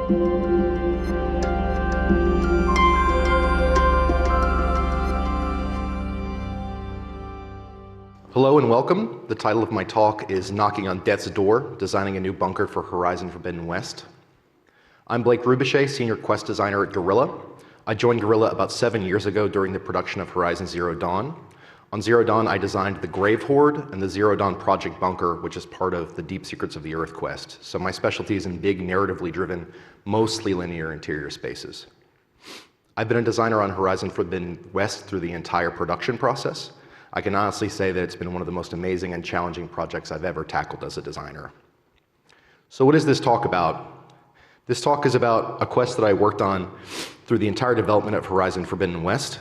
Hello and welcome. The title of my talk is Knocking on Death's Door, Designing a New Bunker for Horizon Forbidden West. I'm Blake Rebouche, Senior Quest Designer at Guerrilla. I joined Guerrilla about 7 years ago during the production of Horizon Zero Dawn. On Zero Dawn, I designed the Grave Horde and the Zero Dawn Project Bunker, which is part of the Deep Secrets of the Earth quest. So my specialty is in big, narratively driven, mostly linear interior spaces. I've been a designer on Horizon Forbidden West through the entire production process. I can honestly say that it's been one of the most amazing and challenging projects I've ever tackled as a designer. So what is this talk about? This talk is about a quest that I worked on through the entire development of Horizon Forbidden West.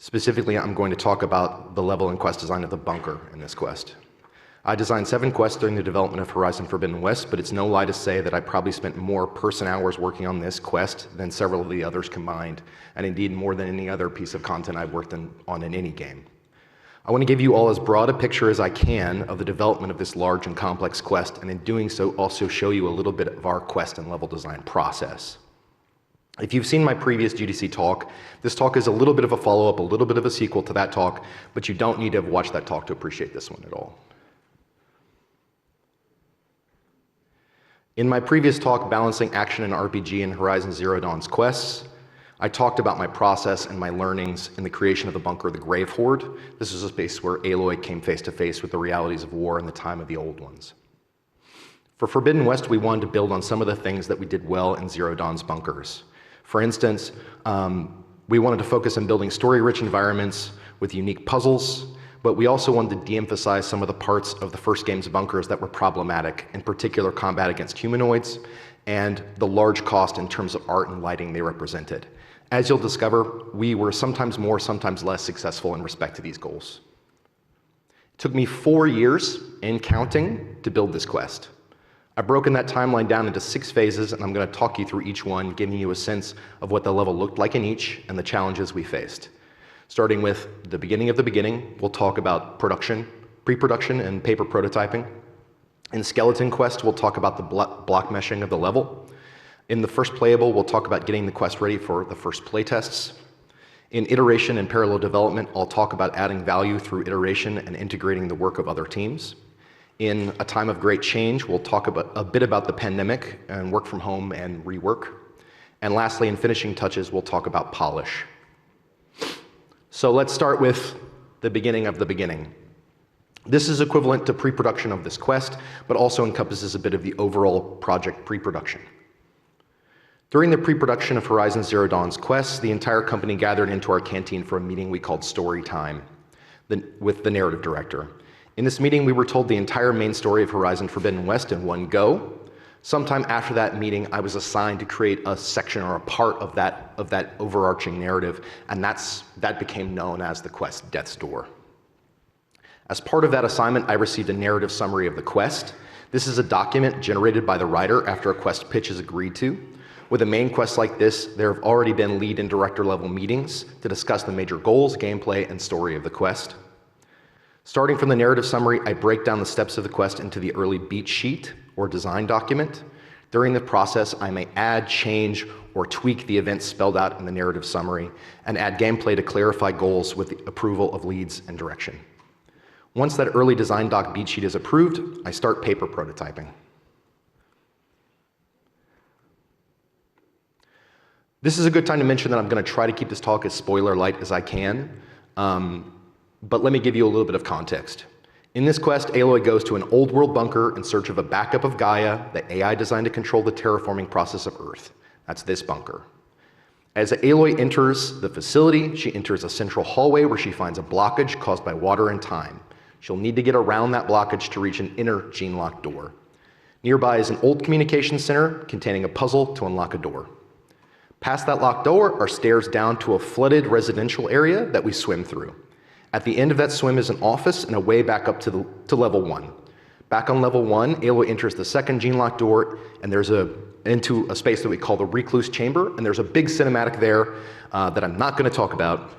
Specifically, I'm going to talk about the level and quest design of the bunker in this quest. I designed 7 quests during the development of Horizon Forbidden West, but it's no lie to say that I probably spent more person-hours working on this quest than several of the others combined, and indeed more than any other piece of content I've worked on in any game. I want to give you all as broad a picture as I can of the development of this large and complex quest, and in doing so also show you a little bit of our quest and level design process. If you've seen my previous GDC talk, this talk is a little bit of a follow-up, a little bit of a sequel to that talk, but you don't need to have watched that talk to appreciate this one at all. In my previous talk, Balancing Action and RPG in Horizon Zero Dawn's quests, I talked about my process and my learnings in the creation of the bunker, the Grave Horde. This is a space where Aloy came face to face with the realities of war in the time of the Old Ones. For Forbidden West, we wanted to build on some of the things that we did well in Zero Dawn's bunkers. For instance, we wanted to focus on building story-rich environments with unique puzzles, but we also wanted to de-emphasize some of the parts of the first game's bunkers that were problematic, in particular combat against humanoids, and the large cost in terms of art and lighting they represented. As you'll discover, we were sometimes more, sometimes less successful in respect to these goals. It took me 4 years and counting to build this quest. I've broken that timeline down into 6 phases, and I'm going to talk you through each one, giving you a sense of what the level looked like in each and the challenges we faced. Starting with the beginning of the beginning, we'll talk about production, pre-production, and paper prototyping. In Skeleton Quest, we'll talk about the block meshing of the level. In the first playable, we'll talk about getting the quest ready for the first playtests. In iteration and parallel development, I'll talk about adding value through iteration and integrating the work of other teams. In A Time of Great Change, we'll talk a bit about the pandemic and work from home and rework. And lastly, in Finishing Touches, we'll talk about polish. So let's start with the beginning of the beginning. This is equivalent to pre-production of this quest, but also encompasses a bit of the overall project pre-production. During the pre-production of Horizon Zero Dawn's quests, the entire company gathered into our canteen for a meeting we called Story Time with the narrative director. In this meeting, we were told the entire main story of Horizon Forbidden West in one go. Sometime after that meeting, I was assigned to create a section or a part of that overarching narrative, and that became known as the quest Death's Door. As part of that assignment, I received a narrative summary of the quest. This is a document generated by the writer after a quest pitch is agreed to. With a main quest like this, there have already been lead and director level meetings to discuss the major goals, gameplay, and story of the quest. Starting from the narrative summary, I break down the steps of the quest into the early beat sheet or design document. During the process, I may add, change, or tweak the events spelled out in the narrative summary and add gameplay to clarify goals with the approval of leads and direction. Once that early design doc beat sheet is approved, I start paper prototyping. This is a good time to mention that I'm going to try to keep this talk as spoiler light as I can, but let me give you a little bit of context. In this quest, Aloy goes to an old world bunker in search of a backup of Gaia, the AI designed to control the terraforming process of Earth. That's this bunker. As Aloy enters the facility, she enters a central hallway where she finds a blockage caused by water and time. She'll need to get around that blockage to reach an inner gene-locked door. Nearby is an old communications center containing a puzzle to unlock a door. Past that locked door are stairs down to a flooded residential area that we swim through. At the end of that swim is an office and a way back up to level 1. Back on level 1, Aloy enters the second gene-locked door, and there's into a space that we call the Recluse Chamber, and there's a big cinematic there that I'm not going to talk about.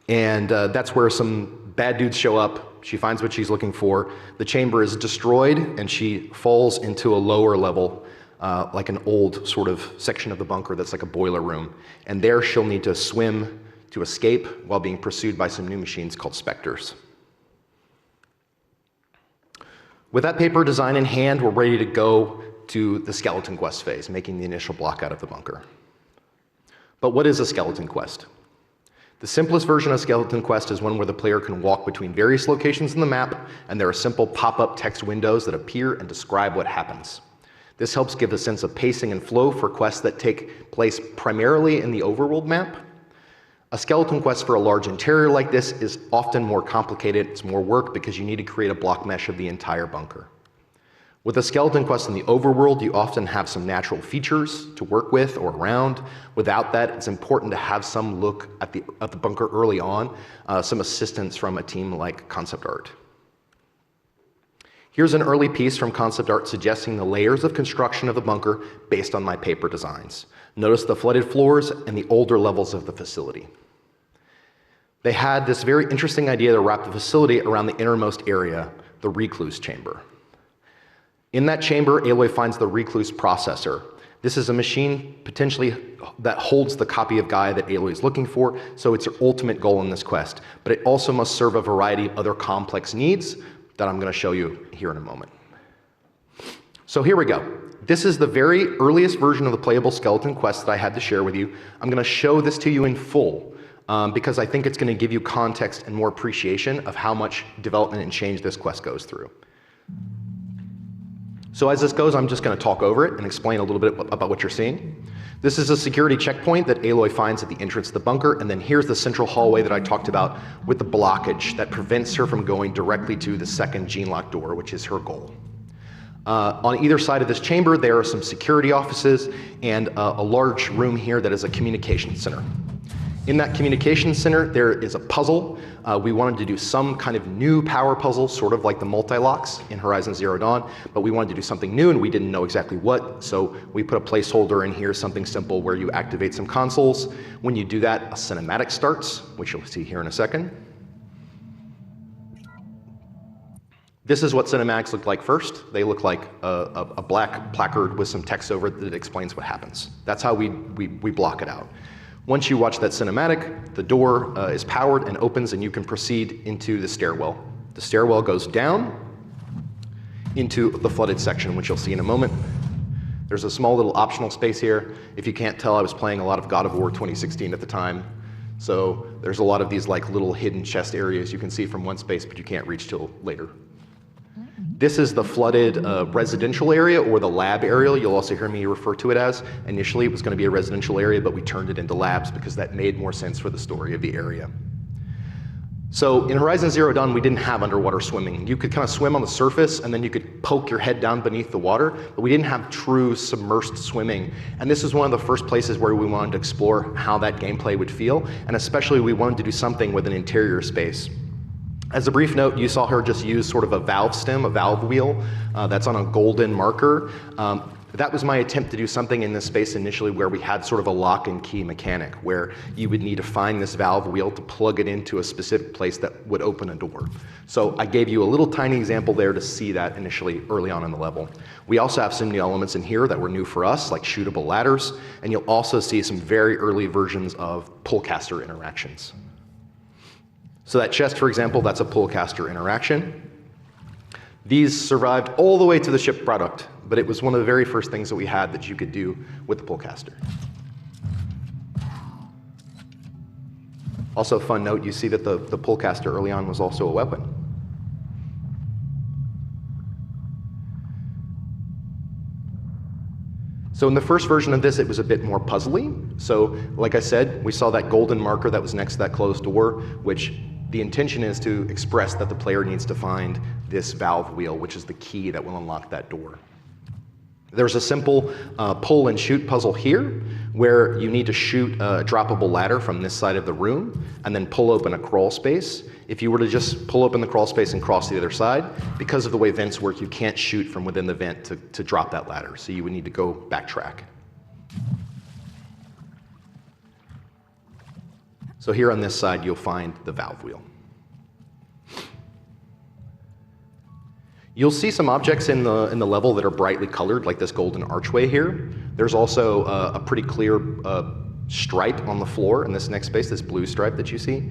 That's where some bad dudes show up. She finds what she's looking for. The chamber is destroyed, and she falls into a lower level like an old sort of section of the bunker that's like a boiler room. And there she'll need to swim to escape while being pursued by some new machines called Specters. With that paper design in hand, we're ready to go to the skeleton quest phase, making the initial block out of the bunker. But what is a skeleton quest? The simplest version of skeleton quest is one where the player can walk between various locations in the map, and there are simple pop-up text windows that appear and describe what happens. This helps give a sense of pacing and flow for quests that take place primarily in the overworld map. A skeleton quest for a large interior like this is often more complicated, it's more work because you need to create a block mesh of the entire bunker. With a skeleton quest in the overworld, you often have some natural features to work with or around. Without that, it's important to have some look at the bunker early on, some assistance from a team like Concept Art. Here's an early piece from Concept Art suggesting the layers of construction of the bunker based on my paper designs. Notice the flooded floors and the older levels of the facility. They had this very interesting idea to wrap the facility around the innermost area, the Recluse Chamber. In that chamber, Aloy finds the Recluse processor. This is a machine potentially that holds the copy of Gaia that Aloy is looking for, so it's her ultimate goal in this quest. But it also must serve a variety of other complex needs that I'm going to show you here in a moment. So here we go. This is the very earliest version of the playable skeleton quest that I had to share with you. I'm going to show this to you in full because I think it's going to give you context and more appreciation of how much development and change this quest goes through. So as this goes, I'm just going to talk over it and explain a little bit about what you're seeing. This is a security checkpoint that Aloy finds at the entrance to the bunker, and then here's the central hallway that I talked about with the blockage that prevents her from going directly to the second gene lock door, which is her goal. On either side of this chamber, there are some security offices and a large room here that is a communication center. In that communication center, there is a puzzle. We wanted to do some kind of new power puzzle, sort of like the multi-locks in Horizon Zero Dawn, but we wanted to do something new and we didn't know exactly what, so we put a placeholder in here, something simple where you activate some consoles. When you do that, a cinematic starts, which you'll see here in a second. This is what cinematics look like first. They look like a black placard with some text over it that explains what happens. That's how we block it out. Once you watch that cinematic, the door is powered and opens and you can proceed into the stairwell. The stairwell goes down into the flooded section, which you'll see in a moment. There's a small little optional space here. If you can't tell, I was playing a lot of God of War 2016 at the time. So there's a lot of these like little hidden chest areas you can see from one space, but you can't reach till later. This is the flooded residential area, or the lab area. You'll also hear me refer to it as. Initially, it was going to be a residential area, but we turned it into labs because that made more sense for the story of the area. So in Horizon Zero Dawn, we didn't have underwater swimming. You could kind of swim on the surface, and then you could poke your head down beneath the water, but we didn't have true submersed swimming. And this is one of the first places where we wanted to explore how that gameplay would feel, and especially we wanted to do something with an interior space. As a brief note, you saw her just use sort of a valve stem, a valve wheel, that's on a golden marker. That was my attempt to do something in this space initially where we had sort of a lock and key mechanic, where you would need to find this valve wheel to plug it into a specific place that would open a door. So I gave you a little tiny example there to see that initially early on in the level. We also have some new elements in here that were new for us, like shootable ladders, and you'll also see some very early versions of pullcaster interactions. So that chest, for example, that's a pullcaster interaction. These survived all the way to the shipped product, but it was one of the very first things that we had that you could do with the pullcaster. Also, fun note, you see that the pullcaster early on was also a weapon. So in the first version of this, it was a bit more puzzly. So like I said, we saw that golden marker that was next to that closed door, which the intention is to express that the player needs to find this valve wheel, which is the key that will unlock that door. There's a simple pull and shoot puzzle here, where you need to shoot a droppable ladder from this side of the room, and then pull open a crawl space. If you were to just pull open the crawl space and cross to the other side, because of the way vents work, you can't shoot from within the vent to drop that ladder, so you would need to go backtrack. So here on this side, you'll find the valve wheel. You'll see some objects in the level that are brightly colored, like this golden archway here. There's also a pretty clear stripe on the floor in this next space, this blue stripe that you see.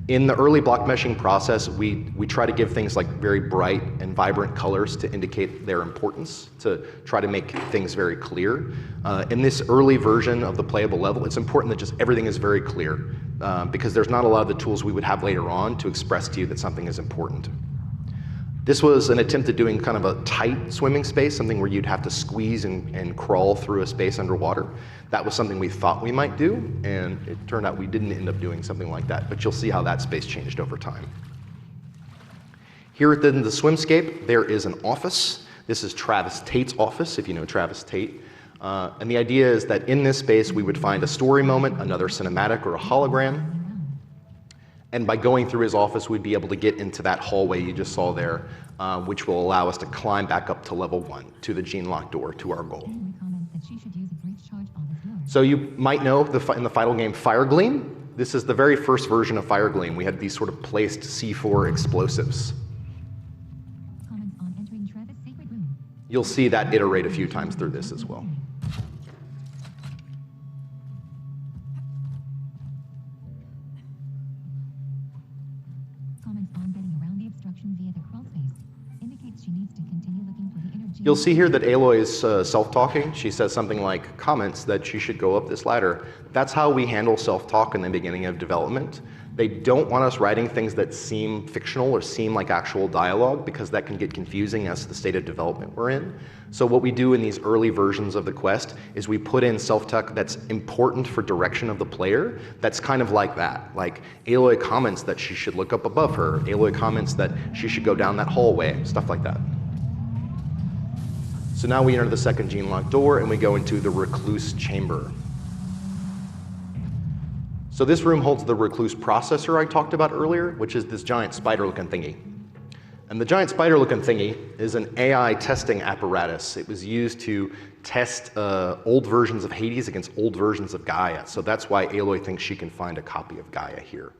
In the early block meshing process, we try to give things like very bright and vibrant colors to indicate their importance, to try to make things very clear. In this early version of the playable level, it's important that just everything is very clear, because there's not a lot of the tools we would have later on to express to you that something is important. This was an attempt at doing kind of a tight swimming space, something where you'd have to squeeze and crawl through a space underwater. That was something we thought we might do, and it turned out we didn't end up doing something like that, but you'll see how that space changed over time. Here at the swimscape, there is an office. This is Travis Tate's office, if you know Travis Tate. And the idea is that in this space, we would find a story moment, another cinematic or a hologram. And by going through his office, we'd be able to get into that hallway you just saw there, which will allow us to climb back up to level 1, to the gene lock door, to our goal. So you might know in the final game Fire Gleam, this is the very first version of Fire Gleam. We had these sort of placed C4 explosives. You'll see that iterate a few times through this as well. You'll see here that Aloy is self-talking. She says something like comments that she should go up this ladder. That's how we handle self-talk in the beginning of development. They don't want us writing things that seem fictional or seem like actual dialogue, because that can get confusing as to the state of development we're in. So what we do in these early versions of the quest is we put in self-talk that's important for direction of the player, that's kind of like that. Like Aloy comments that she should look up above her. Aloy comments that she should go down that hallway, stuff like that. So now we enter the second gene lock door and we go into the Recluse Chamber. So this room holds the Recluse processor I talked about earlier, which is this giant spider-looking thingy. And the giant spider-looking thingy is an AI testing apparatus. It was used to test old versions of Hades against old versions of Gaia. So that's why Aloy thinks she can find a copy of Gaia here.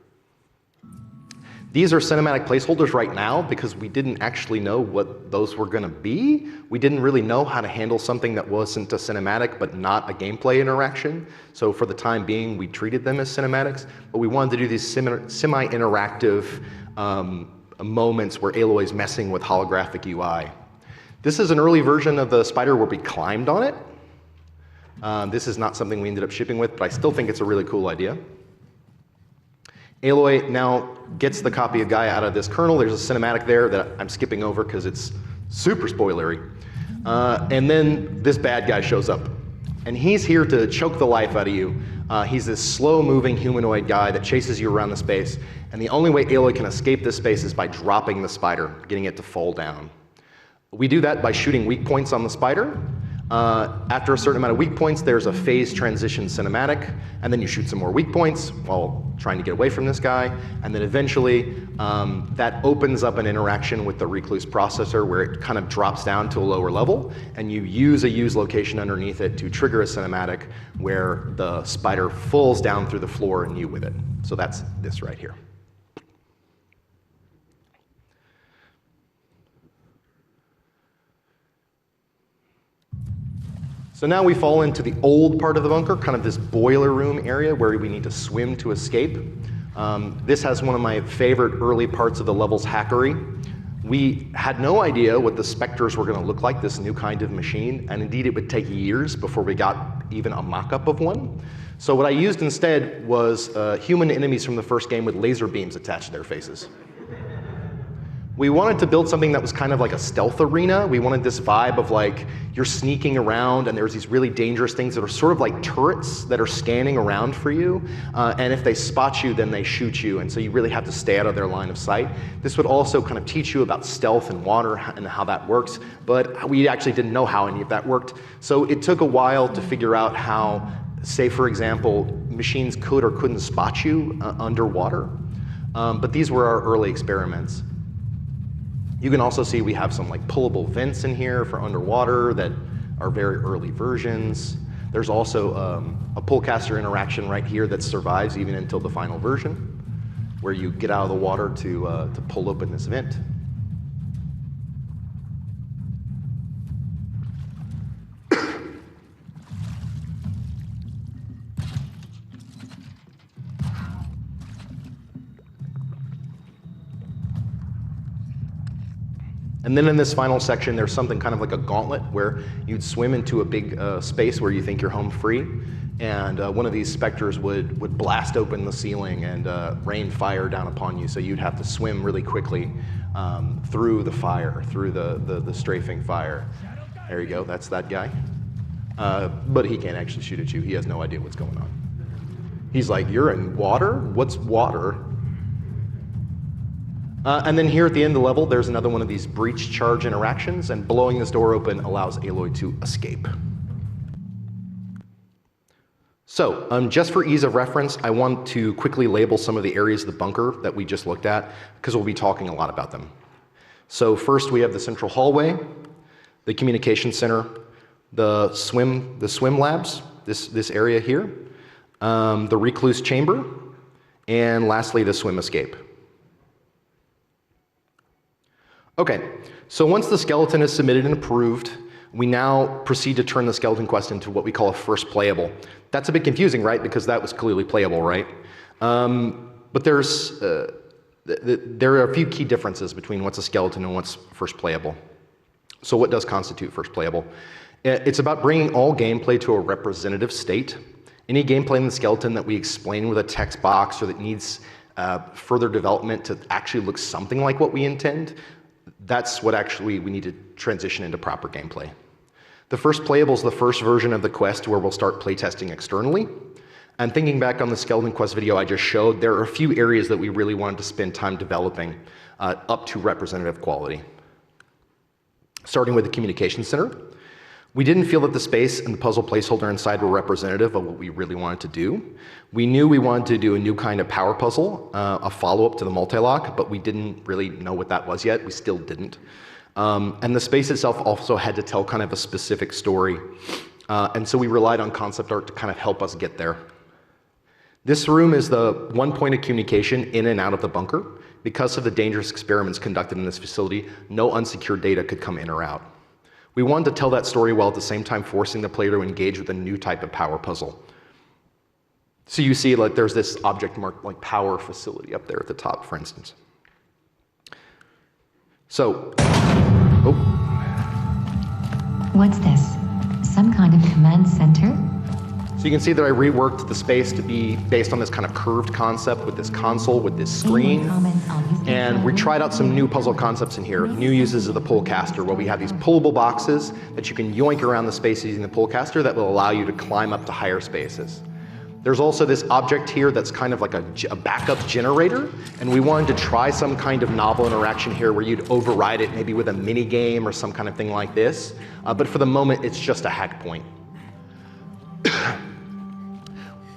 These are cinematic placeholders right now because we didn't actually know what those were going to be. We didn't really know how to handle something that wasn't a cinematic but not a gameplay interaction. So for the time being, we treated them as cinematics, but we wanted to do these semi-interactive moments where Aloy's messing with holographic UI. This is an early version of the spider where we climbed on it. This is not something we ended up shipping with, but I still think it's a really cool idea. Aloy now gets the copy of Gaia out of this kernel. There's a cinematic there that I'm skipping over because it's super spoilery. And then this bad guy shows up. And he's here to choke the life out of you. He's this slow-moving humanoid guy that chases you around the space. And the only way Aloy can escape this space is by dropping the spider, getting it to fall down. We do that by shooting weak points on the spider. After a certain amount of weak points, there's a phase transition cinematic, and then you shoot some more weak points while trying to get away from this guy, and then eventually that opens up an interaction with the Recluse processor where it kind of drops down to a lower level, and you use a use location underneath it to trigger a cinematic where the spider falls down through the floor and you with it. So that's this right here. So now we fall into the old part of the bunker, kind of this boiler room area where we need to swim to escape. This has one of my favorite early parts of the level's hackery. We had no idea what the Specters were going to look like, this new kind of machine, and indeed it would take years before we got even a mock-up of one. So what I used instead was human enemies from the first game with laser beams attached to their faces. We wanted to build something that was kind of like a stealth arena. We wanted this vibe of like, you're sneaking around and there's these really dangerous things that are sort of like turrets that are scanning around for you. And if they spot you, then they shoot you. And so you really have to stay out of their line of sight. This would also kind of teach you about stealth and water and how that works. But we actually didn't know how any of that worked. So it took a while to figure out how, say for example, machines could or couldn't spot you underwater. But these were our early experiments. You can also see we have some like pullable vents in here for underwater that are very early versions. There's also a pullcaster interaction right here that survives even until the final version, where you get out of the water to pull open this vent. And then in this final section, there's something kind of like a gauntlet where you'd swim into a big space where you think you're home free, and one of these specters would blast open the ceiling and rain fire down upon you, so you'd have to swim really quickly through the fire, through the strafing fire. There you go, that's that guy. But he can't actually shoot at you. He has no idea what's going on. He's like, you're in water? What's water? And then here at the end of the level, there's another one of these breach charge interactions, and blowing this door open allows Aloy to escape. So, just for ease of reference, I want to quickly label some of the areas of the bunker that we just looked at, because we'll be talking a lot about them. So first we have the central hallway, the communication center, the swim labs, this area here, the Recluse Chamber, and lastly the swim escape. Okay, so once the skeleton is submitted and approved, we now proceed to turn the skeleton quest into what we call a first playable. That's a bit confusing, right? Because that was clearly playable, right? But there are a few key differences between what's a skeleton and what's first playable. So what does constitute first playable? It's about bringing all gameplay to a representative state. Any gameplay in the skeleton that we explain with a text box or that needs further development to actually look something like what we intend, that's what actually we need to transition into proper gameplay. The first playable is the first version of the quest where we'll start playtesting externally. And thinking back on the skeleton quest video I just showed, there are a few areas that we really wanted to spend time developing up to representative quality. Starting with the communication center. We didn't feel that the space and the puzzle placeholder inside were representative of what we really wanted to do. We knew we wanted to do a new kind of power puzzle, a follow-up to the multi-lock, but we didn't really know what that was yet. We still didn't. And the space itself also had to tell kind of a specific story. And so we relied on concept art to kind of help us get there. This room is the one point of communication in and out of the bunker. Because of the dangerous experiments conducted in this facility, no unsecured data could come in or out. We wanted to tell that story while at the same time forcing the player to engage with a new type of power puzzle. So you see, like, there's this object marked like power facility up there at the top, for instance. So, What's this? Some kind of command center? So you can see that I reworked the space to be based on this kind of curved concept with this console, with this screen. And we tried out some new puzzle concepts in here, new uses of the pullcaster, where we have these pullable boxes that you can yoink around the space using the pullcaster that will allow you to climb up to higher spaces. There's also this object here that's kind of like a backup generator, and we wanted to try some kind of novel interaction here where you'd override it maybe with a mini game or some kind of thing like this. But for the moment, it's just a hack point.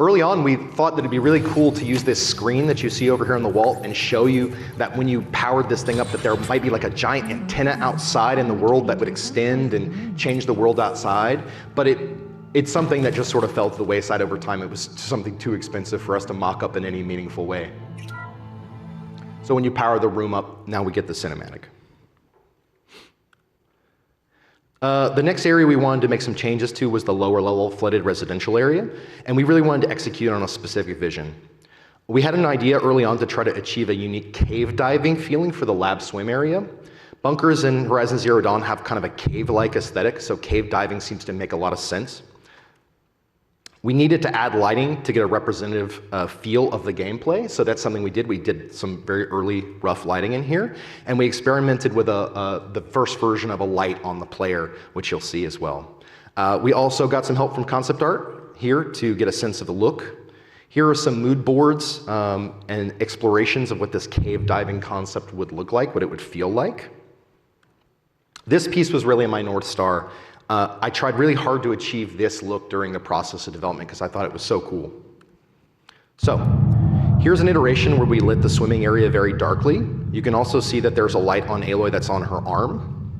Early on, we thought that it'd be really cool to use this screen that you see over here on the wall and show you that when you powered this thing up, that there might be like a giant antenna outside in the world that would extend and change the world outside. But it's something that just sort of fell to the wayside over time. It was something too expensive for us to mock up in any meaningful way. So when you power the room up, now we get the cinematic. The next area we wanted to make some changes to was the lower level flooded residential area, and we really wanted to execute on a specific vision. We had an idea early on to try to achieve a unique cave diving feeling for the lab swim area. Bunkers in Horizon Zero Dawn have kind of a cave-like aesthetic, so cave diving seems to make a lot of sense. We needed to add lighting to get a representative feel of the gameplay, so that's something we did. We did some very early rough lighting in here, and we experimented with the first version of a light on the player, which you'll see as well. We also got some help from concept art here to get a sense of the look. Here are some mood boards and explorations of what this cave diving concept would look like, what it would feel like. This piece was really my North Star. I tried really hard to achieve this look during the process of development because I thought it was so cool. So here's an iteration where we lit the swimming area very darkly. You can also see that there's a light on Aloy that's on her arm.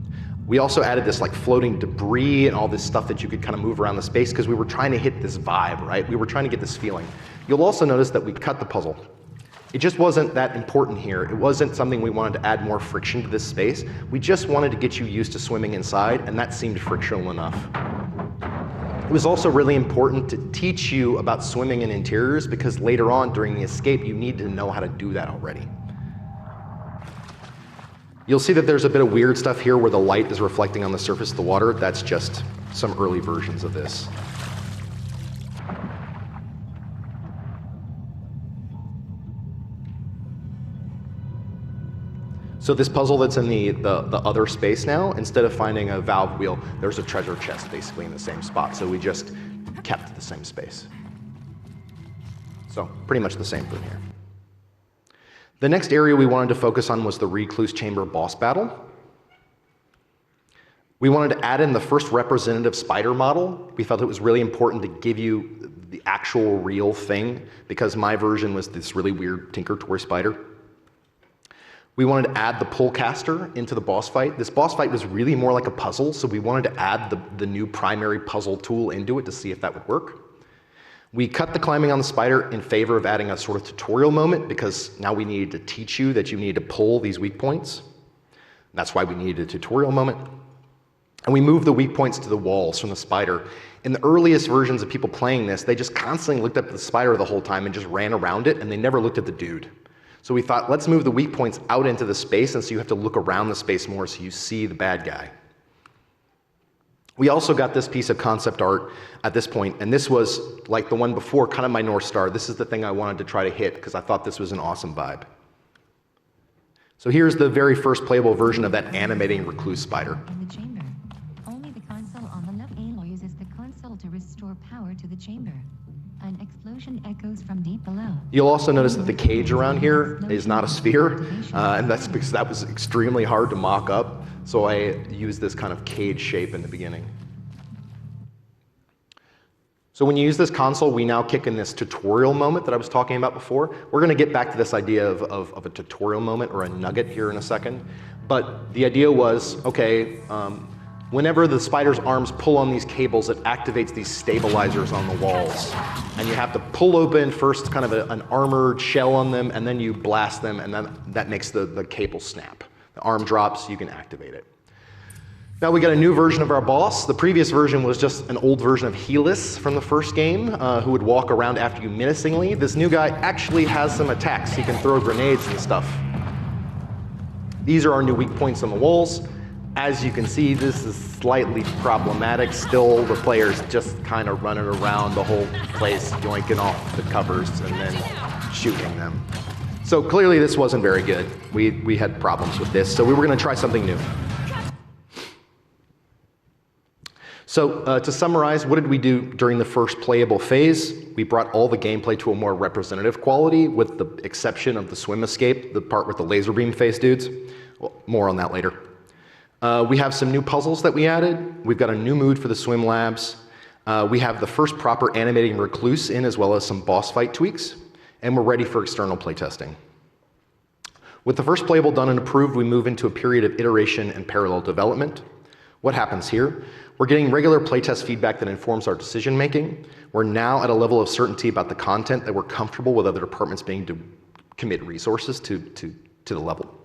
We also added this like floating debris and all this stuff that you could kind of move around the space because we were trying to hit this vibe, right? We were trying to get this feeling. You'll also notice that we cut the puzzle. It just wasn't that important here. It wasn't something we wanted to add more friction to this space. We just wanted to get you used to swimming inside, and that seemed frictional enough. It was also really important to teach you about swimming in interiors because later on during the escape, you need to know how to do that already. You'll see that there's a bit of weird stuff here where the light is reflecting on the surface of the water. That's just some early versions of this. So this puzzle that's in the other space now, instead of finding a valve wheel, there's a treasure chest basically in the same spot. So we just kept the same space. So pretty much the same thing here. The next area we wanted to focus on was the Recluse Chamber boss battle. We wanted to add in the first representative spider model. We felt it was really important to give you the actual real thing because my version was this really weird Tinker Toy spider. We wanted to add the pullcaster into the boss fight. This boss fight was really more like a puzzle, so we wanted to add the new primary puzzle tool into it to see if that would work. We cut the climbing on the spider in favor of adding a sort of tutorial moment because now we needed to teach you that you need to pull these weak points. That's why we needed a tutorial moment. And we moved the weak points to the walls from the spider. In the earliest versions of people playing this, they just constantly looked at the spider the whole time and just ran around it, and they never looked at the dude. So we thought, let's move the weak points out into the space, and so you have to look around the space more so you see the bad guy. We also got this piece of concept art at this point, and this was, like the one before, kind of my North Star. This is the thing I wanted to try to hit because I thought this was an awesome vibe. So here's the very first playable version of that animating recluse spider. In the chamber, only the console on the left Aloy uses the console to restore power to the chamber. An explosion echoes from deep below. You'll also notice that the cage around here is not a sphere, and that's because that was extremely hard to mock up, so I used this kind of cage shape in the beginning. So when you use this console, we now kick in this tutorial moment that I was talking about before. We're going to get back to this idea of a tutorial moment or a nugget here in a second, but the idea was, okay, whenever the spider's arms pull on these cables, it activates these stabilizers on the walls. And you have to pull open first kind of an armored shell on them, and then you blast them, and then that makes the cable snap. The arm drops, you can activate it. Now we got a new version of our boss. The previous version was just an old version of Helis from the first game, who would walk around after you menacingly. This new guy actually has some attacks. He can throw grenades and stuff. These are our new weak points on the walls. As you can see, this is slightly problematic. Still, the player's just kind of running around the whole place, yoinking off the covers and then shooting them. So clearly this wasn't very good. We had problems with this, so we were going to try something new. So to summarize, what did we do during the first playable phase? We brought all the gameplay to a more representative quality with the exception of the swim escape, the part with the laser beam face dudes. Well, more on that later. We have some new puzzles that we added. We've got a new mood for the swim labs. We have the first proper animating recluse in, as well as some boss fight tweaks. And we're ready for external playtesting. With the first playable done and approved, we move into a period of iteration and parallel development. What happens here? We're getting regular playtest feedback that informs our decision making. We're now at a level of certainty about the content that we're comfortable with other departments being to commit resources to the level.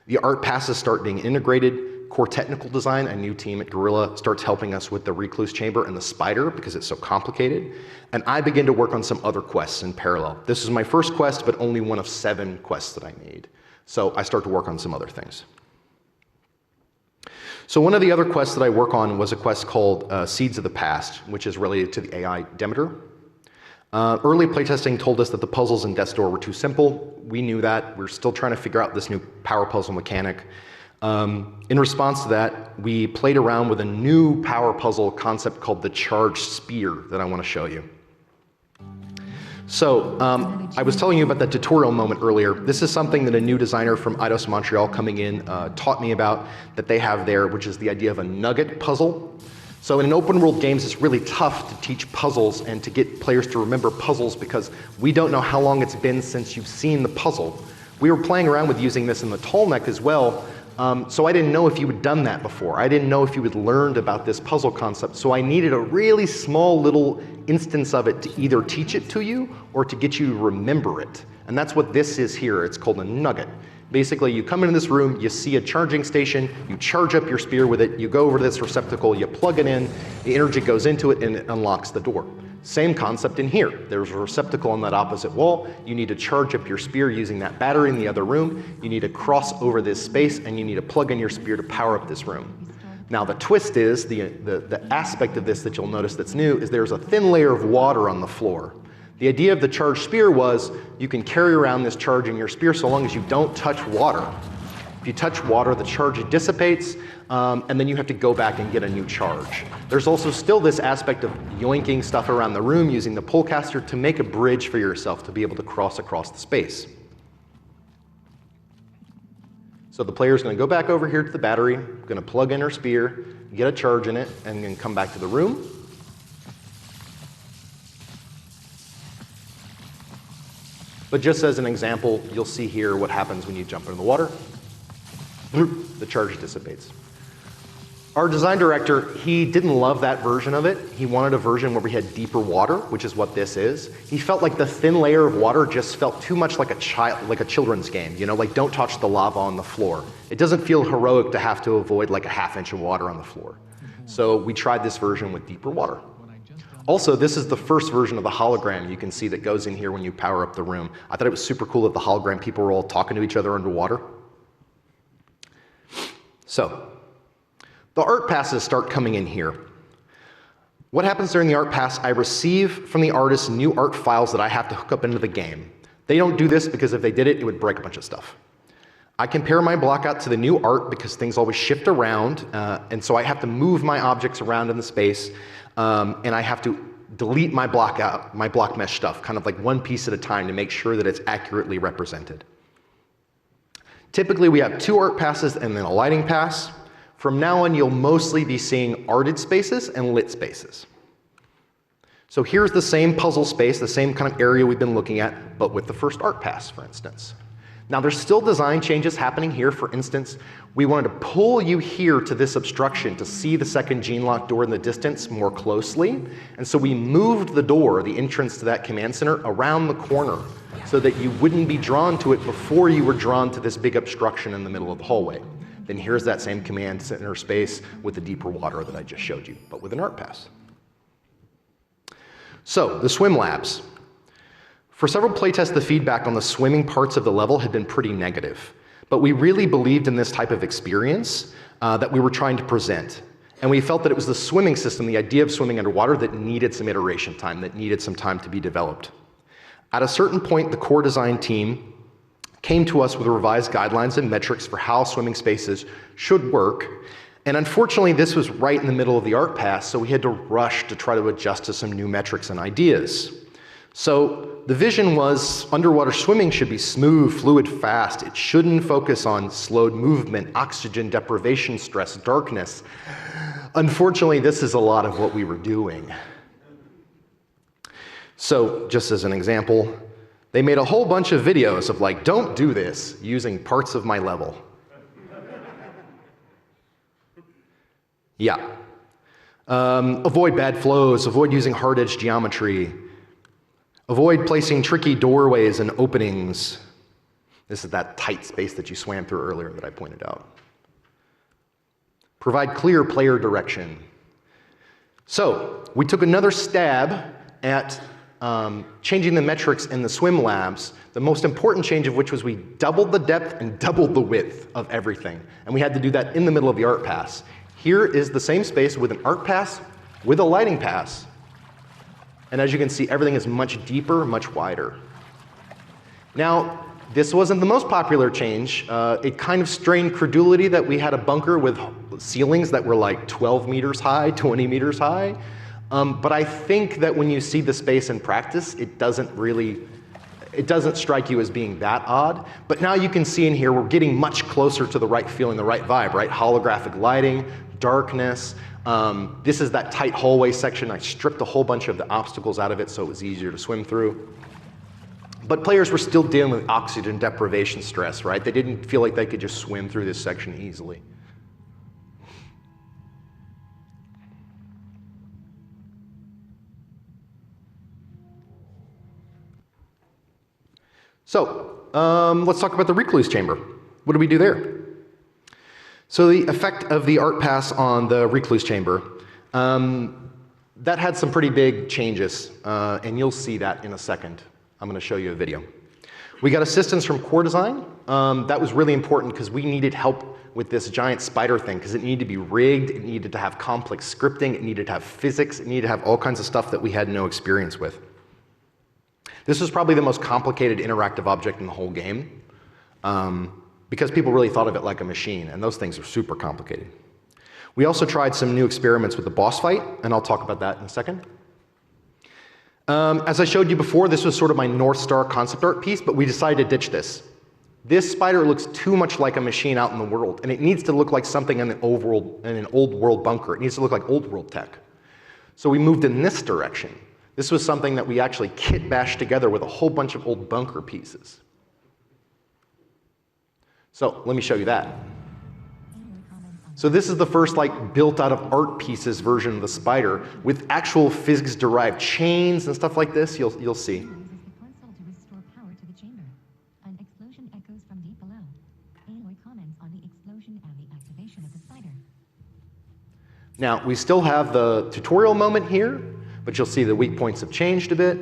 The art passes start being integrated. Core technical design, a new team at Guerrilla, starts helping us with the Recluse Chamber and the spider because it's so complicated. And I begin to work on some other quests in parallel. This is my first quest, but only one of 7 quests that I need. So I start to work on some other things. So one of the other quests that I work on was a quest called Seeds of the Past, which is related to the AI Demeter. Early playtesting told us that the puzzles in Death's Door were too simple. We knew that. We're still trying to figure out this new power puzzle mechanic. In response to that, we played around with a new power puzzle concept called the Charged Spear that I want to show you. So I was telling you about that tutorial moment earlier. This is something that a new designer from Eidos Montreal coming in taught me about that they have there, which is the idea of a Nugget Puzzle. So in an open world games, it's really tough to teach puzzles and to get players to remember puzzles because we don't know how long it's been since you've seen the puzzle. We were playing around with using this in the Tallneck as well, so I didn't know if you had done that before. I didn't know if you had learned about this puzzle concept, so I needed a really small little instance of it to either teach it to you or to get you to remember it. And that's what this is here. It's called a nugget. Basically, you come into this room, you see a charging station, you charge up your spear with it, you go over to this receptacle, you plug it in, the energy goes into it, and it unlocks the door. Same concept in here. There's a receptacle on that opposite wall. You need to charge up your spear using that battery in the other room. You need to cross over this space, and you need to plug in your spear to power up this room. Now the twist is, the aspect of this that you'll notice that's new is there's a thin layer of water on the floor. The idea of the charged spear was you can carry around this charge in your spear so long as you don't touch water. If you touch water, the charge dissipates, and then you have to go back and get a new charge. There's also still this aspect of yoinking stuff around the room using the pullcaster to make a bridge for yourself to be able to cross across the space. So the player's going to go back over here to the battery, going to plug in her spear, get a charge in it, and then come back to the room. But just as an example, you'll see here what happens when you jump into the water. The charge dissipates. Our design director, he didn't love that version of it. He wanted a version where we had deeper water, which is what this is. He felt like the thin layer of water just felt too much like a children's game, you know, like don't touch the lava on the floor. It doesn't feel heroic to have to avoid like a ½ inch of water on the floor. So we tried this version with deeper water. Also, this is the first version of the hologram you can see that goes in here when you power up the room. I thought it was super cool that the hologram people were all talking to each other underwater. So, the art passes start coming in here. What happens during the art pass, I receive from the artist new art files that I have to hook up into the game. They don't do this because if they did it, it would break a bunch of stuff. I compare my block out to the new art because things always shift around, and so I have to move my objects around in the space, and I have to delete my block out, my block mesh stuff, kind of like one piece at a time to make sure that it's accurately represented. Typically, we have 2 art passes and then a lighting pass. From now on, you'll mostly be seeing arted spaces and lit spaces. So here's the same puzzle space, the same kind of area we've been looking at, but with the first art pass, for instance. Now there's still design changes happening here. For instance, we wanted to pull you here to this obstruction to see the second gene lock door in the distance more closely. And so we moved the door, the entrance to that command center, around the corner so that you wouldn't be drawn to it before you were drawn to this big obstruction in the middle of the hallway. Then here's that same command center space with the deeper water that I just showed you, but with an art pass. So, the swim labs. For several playtests, the feedback on the swimming parts of the level had been pretty negative. But we really believed in this type of experience that we were trying to present. And we felt that it was the swimming system, the idea of swimming underwater, that needed some iteration time, that needed some time to be developed. At a certain point, the core design team came to us with revised guidelines and metrics for how swimming spaces should work. And unfortunately, this was right in the middle of the art pass, so we had to rush to try to adjust to some new metrics and ideas. So the vision was underwater swimming should be smooth, fluid, fast. It shouldn't focus on slowed movement, oxygen deprivation, stress, darkness. Unfortunately, this is a lot of what we were doing. So just as an example, they made a whole bunch of videos of like, don't do this, using parts of my level. Yeah. Avoid bad flows, avoid using hard-edged geometry, avoid placing tricky doorways and openings. This is that tight space that you swam through earlier that I pointed out. Provide clear player direction. So we took another stab at changing the metrics in the swim labs, the most important change of which was we doubled the depth and doubled the width of everything. And we had to do that in the middle of the art pass. Here is the same space with an art pass, with a lighting pass. And as you can see, everything is much deeper, much wider. Now, this wasn't the most popular change. It kind of strained credulity that we had a bunker with ceilings that were like 12 meters high, 20 meters high. But I think that when you see the space in practice, it doesn't strike you as being that odd. But now you can see in here, we're getting much closer to the right feeling, the right vibe, right? Holographic lighting, darkness. This is that tight hallway section. I stripped a whole bunch of the obstacles out of it so it was easier to swim through. But players were still dealing with oxygen deprivation stress, right? They didn't feel like they could just swim through this section easily. So, let's talk about the Recluse Chamber. What do we do there? So the effect of the art pass on the Recluse Chamber, that had some pretty big changes, and you'll see that in a second. I'm going to show you a video. We got assistance from core design. That was really important because we needed help with this giant spider thing because it needed to be rigged, it needed to have complex scripting, it needed to have physics, it needed to have all kinds of stuff that we had no experience with. This was probably the most complicated interactive object in the whole game because people really thought of it like a machine, and those things are super complicated. We also tried some new experiments with the boss fight, and I'll talk about that in a second. As I showed you before, this was sort of my North Star concept art piece, but we decided to ditch this. This spider looks too much like a machine out in the world, and it needs to look like something in an old world bunker. It needs to look like old world tech. So we moved in this direction. This was something that we actually kit bashed together with a whole bunch of old bunker pieces. So let me show you that. So this is the first like built out of art pieces version of the spider with actual physics derived chains and stuff like this. You'll see. Now we still have the tutorial moment here, but you'll see the weak points have changed a bit.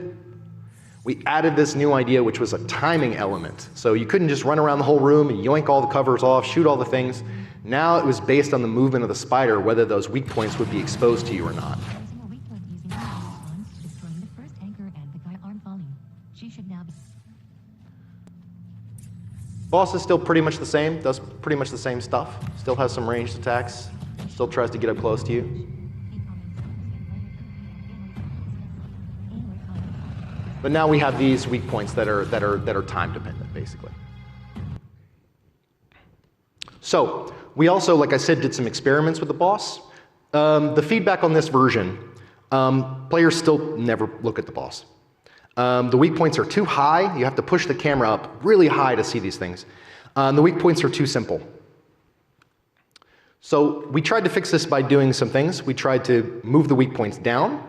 We added this new idea, which was a timing element. So you couldn't just run around the whole room and yoink all the covers off, shoot all the things. Now it was based on the movement of the spider, whether those weak points would be exposed to you or not. Boss is still pretty much the same, does pretty much the same stuff. Still has some ranged attacks, still tries to get up close to you. But now we have these weak points that are time dependent, basically. So we also, like I said, did some experiments with the boss. The feedback on this version, players still never look at the boss. The weak points are too high. You have to push the camera up really high to see these things. The weak points are too simple. So we tried to fix this by doing some things. We tried to move the weak points down.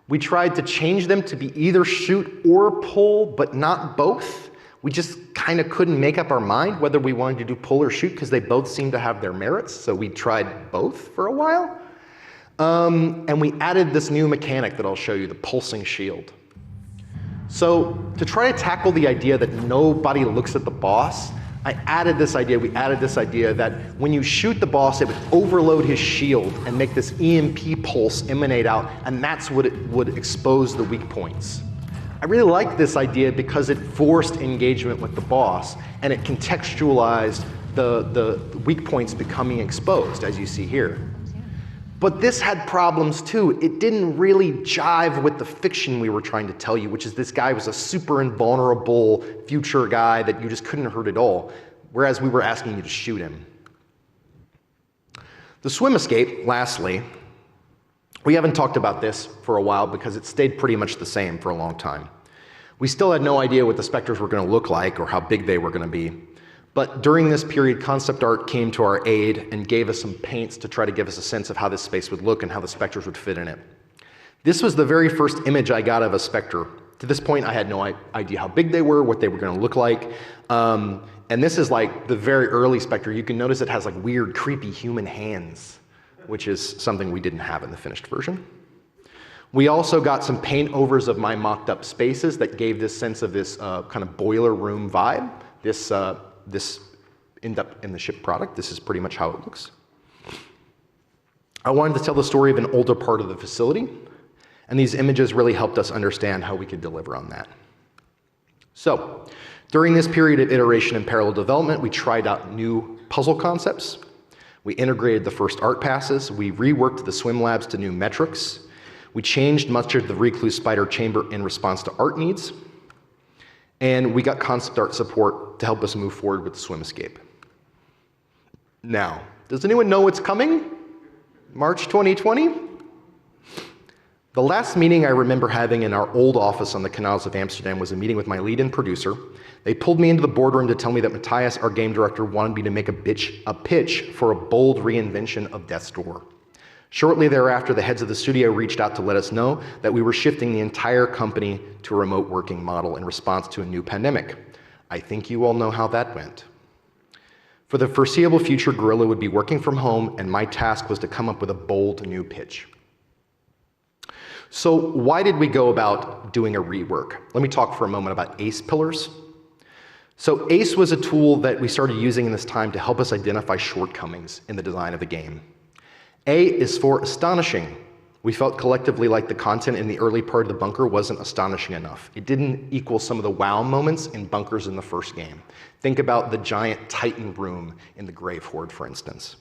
We tried to change them to be either shoot or pull, but not both. We just kind of couldn't make up our mind whether we wanted to do pull or shoot because they both seemed to have their merits. So we tried both for a while. And we added this new mechanic that I'll show you, the pulsing shield. So to try to tackle the idea that nobody looks at the boss, we added this idea that when you shoot the boss, it would overload his shield and make this EMP pulse emanate out, and that's what it would expose the weak points. I really liked this idea because it forced engagement with the boss, and it contextualized the weak points becoming exposed, as you see here. But this had problems too. It didn't really jive with the fiction we were trying to tell you, which is this guy was a super invulnerable future guy that you just couldn't hurt at all, whereas we were asking you to shoot him. The swim escape, lastly, we haven't talked about this for a while because it stayed pretty much the same for a long time. We still had no idea what the Specters were going to look like or how big they were going to be. But during this period, concept art came to our aid and gave us some paints to try to give us a sense of how this space would look and how the Specters would fit in it. This was the very first image I got of a Spectre. To this point, I had no idea how big they were, what they were going to look like. And this is like the very early Spectre. You can notice it has like weird, creepy human hands, which is something we didn't have in the finished version. We also got some paint overs of my mocked up spaces that gave this sense of this kind of boiler room vibe. This ended up in the shipped product. This is pretty much how it looks. I wanted to tell the story of an older part of the facility, and these images really helped us understand how we could deliver on that. So, during this period of iteration and parallel development, we tried out new puzzle concepts. We integrated the first art passes. We reworked the swim labs to new metrics. We changed much of the Recluse Spider Chamber in response to art needs. And we got concept art support to help us move forward with the swim escape. Now, does anyone know what's coming? March 2020? The last meeting I remember having in our old office on the canals of Amsterdam was a meeting with my lead and producer. They pulled me into the boardroom to tell me that Matthias, our game director, wanted me to make a pitch for a bold reinvention of Death's Door. Shortly thereafter, the heads of the studio reached out to let us know that we were shifting the entire company to a remote working model in response to a new pandemic. I think you all know how that went. For the foreseeable future, Guerrilla would be working from home, and my task was to come up with a bold new pitch. So why did we go about doing a rework? Let me talk for a moment about ACE pillars. So ACE was a tool that we started using in this time to help us identify shortcomings in the design of the game. A is for astonishing. We felt collectively like the content in the early part of the bunker wasn't astonishing enough. It didn't equal some of the wow moments in bunkers in the first game. Think about the giant Titan room in the Grave Horde, for instance.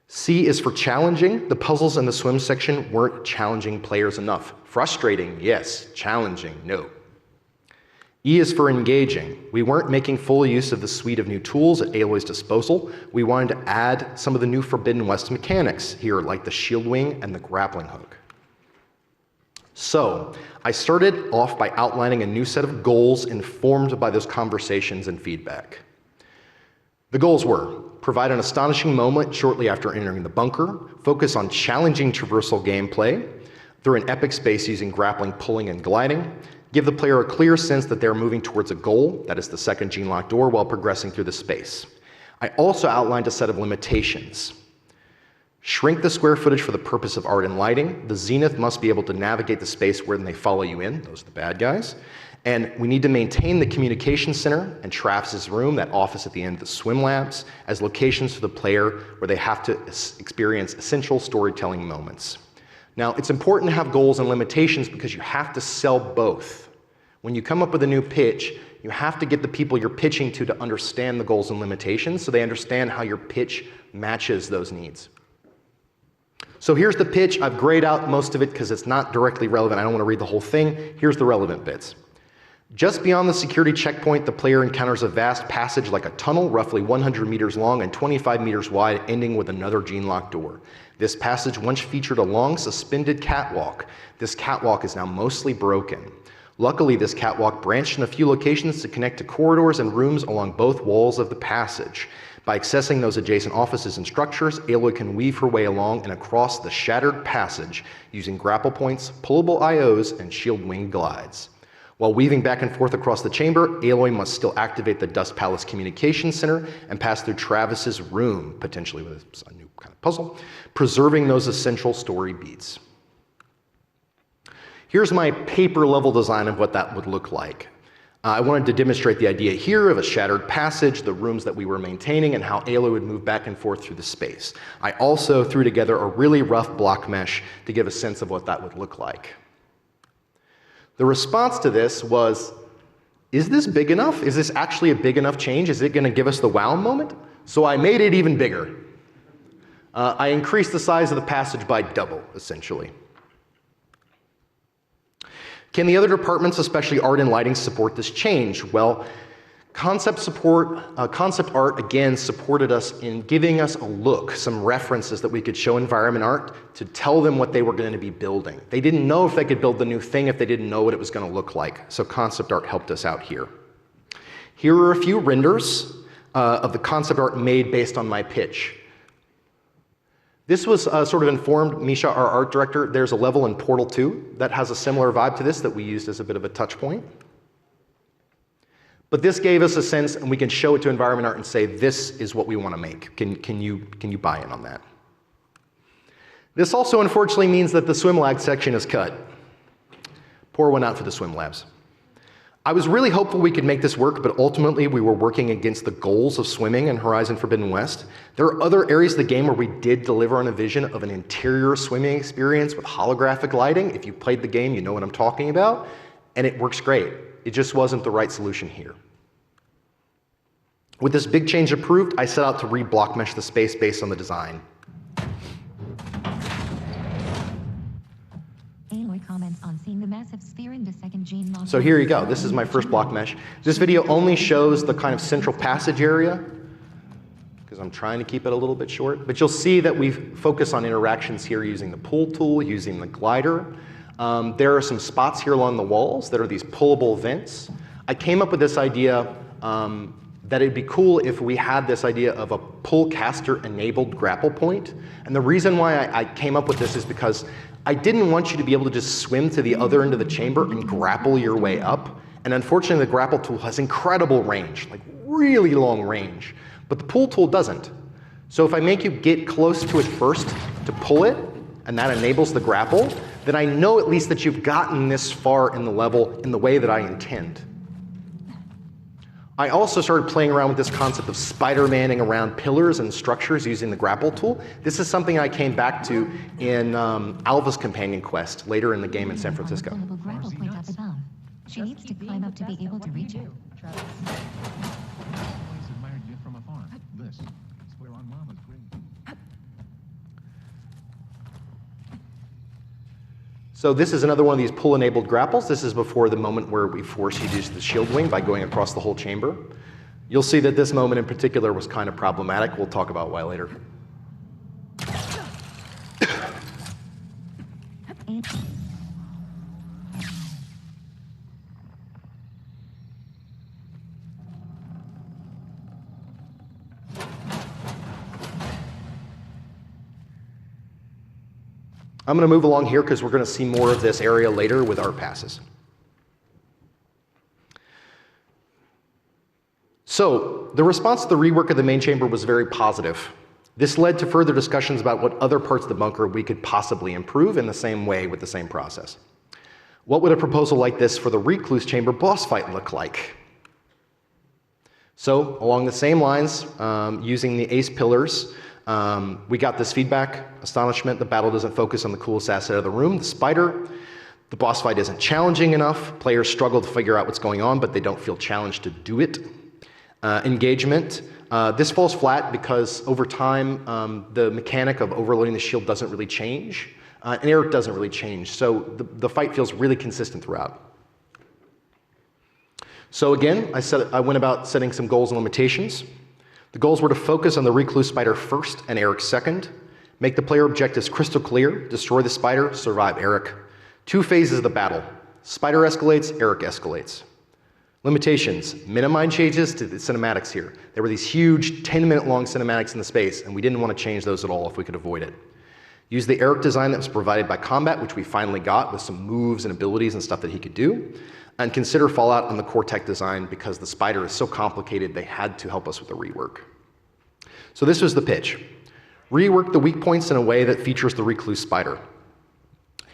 C is for challenging. The puzzles in the swim section weren't challenging players enough. Frustrating, yes. Challenging, no. E is for engaging. We weren't making full use of the suite of new tools at Aloy's disposal. We wanted to add some of the new Forbidden West mechanics here, like the shield wing and the grappling hook. So, I started off by outlining a new set of goals informed by those conversations and feedback. The goals were: provide an astonishing moment shortly after entering the bunker, focus on challenging traversal gameplay through an epic space using grappling, pulling, and gliding, give the player a clear sense that they're moving towards a goal, that is the second gene lock door, while progressing through the space. I also outlined a set of limitations. Shrink the square footage for the purpose of art and lighting. The Zenith must be able to navigate the space where they follow you in. Those are the bad guys. And we need to maintain the communication center and Travis's room, that office at the end of the swim labs, as locations for the player where they have to experience essential storytelling moments. Now, it's important to have goals and limitations because you have to sell both. When you come up with a new pitch, you have to get the people you're pitching to understand the goals and limitations so they understand how your pitch matches those needs. So here's the pitch. I've grayed out most of it because it's not directly relevant. I don't want to read the whole thing. Here's the relevant bits. Just beyond the security checkpoint, the player encounters a vast passage like a tunnel, roughly 100 meters long and 25 meters wide, ending with another gene lock door. This passage once featured a long, suspended catwalk. This catwalk is now mostly broken. Luckily, this catwalk branched in a few locations to connect to corridors and rooms along both walls of the passage. By accessing those adjacent offices and structures, Aloy can weave her way along and across the shattered passage using grapple points, pullable IOs, and shield wing glides. While weaving back and forth across the chamber, Aloy must still activate the Dust Palace Communication Center and pass through Travis's room, potentially with a new kind of puzzle, preserving those essential story beats. Here's my paper level design of what that would look like. I wanted to demonstrate the idea here of a shattered passage, the rooms that we were maintaining, and how Aloy would move back and forth through the space. I also threw together a really rough block mesh to give a sense of what that would look like. The response to this was, is this big enough? Is this actually a big enough change? Is it going to give us the wow moment? So I made it even bigger. I increased the size of the passage by double, essentially. Can the other departments, especially art and lighting, support this change? Well, concept art, again, supported us in giving us a look, some references that we could show environment art to tell them what they were going to be building. They didn't know if they could build the new thing if they didn't know what it was going to look like. So concept art helped us out here. Here are a few renders of the concept art made based on my pitch. This was sort of informed Misha, our art director. There's a level in Portal 2 that has a similar vibe to this that we used as a bit of a touch point. But this gave us a sense, and we can show it to environment art and say, this is what we want to make. Can you buy in on that? This also unfortunately means that the swim lag section is cut. Pour one out for the swim labs. I was really hopeful we could make this work, but ultimately we were working against the goals of swimming in Horizon Forbidden West. There are other areas of the game where we did deliver on a vision of an interior swimming experience with holographic lighting. If you played the game, you know what I'm talking about, and it works great. It just wasn't the right solution here. With this big change approved, I set out to re-block mesh the space based on the design. Comments on seeing the massive sphere in the second gene lock. So here you go. This is my first block mesh. This video only shows the kind of central passage area because I'm trying to keep it a little bit short. But you'll see that we've focused on interactions here using the pull tool, using the glider. There are some spots here along the walls that are these pullable vents. I came up with this idea that it'd be cool if we had this idea of a pull caster enabled grapple point. And the reason why I came up with this is because I didn't want you to be able to just swim to the other end of the chamber and grapple your way up. And unfortunately, the grapple tool has incredible range, like really long range. But the pull tool doesn't. So if I make you get close to it first to pull it, and that enables the grapple, then I know at least that you've gotten this far in the level in the way that I intend. I also started playing around with this concept of Spider-Manning around pillars and structures using the grapple tool. This is something I came back to in Alva's companion quest later in the game in San Francisco. Grapple point up above. She needs to climb up to be able to reach it. So this is another one of these pull-enabled grapples. This is before the moment where we force you to use the shield wing by going across the whole chamber. You'll see that this moment in particular was kind of problematic. We'll talk about why later. I'm going to move along here because we're going to see more of this area later with art passes. So the response to the rework of the main chamber was very positive. This led to further discussions about what other parts of the bunker we could possibly improve in the same way with the same process. What would a proposal like this for the Recluse Chamber boss fight look like? So along the same lines, using the ace pillars, we got this feedback, astonishment, the battle doesn't focus on the coolest asset of the room, the spider. The boss fight isn't challenging enough. Players struggle to figure out what's going on, but they don't feel challenged to do it. Engagement. This falls flat because over time, the mechanic of overloading the shield doesn't really change, and Eric doesn't really change. So the fight feels really consistent throughout. So again, I went about setting some goals and limitations. The goals were to focus on the Recluse spider first and Eric second, make the player objectives crystal clear, destroy the spider, survive Eric. 2 phases of the battle. Spider escalates, Eric escalates. Limitations, minimize changes to the cinematics here. There were these huge 10-minute long cinematics in the space, and we didn't want to change those at all if we could avoid it. Use the Eric design that was provided by combat, which we finally got with some moves and abilities and stuff that he could do. And consider Fallout on the core tech design because the spider is so complicated they had to help us with the rework. So this was the pitch. Rework the weak points in a way that features the Recluse spider.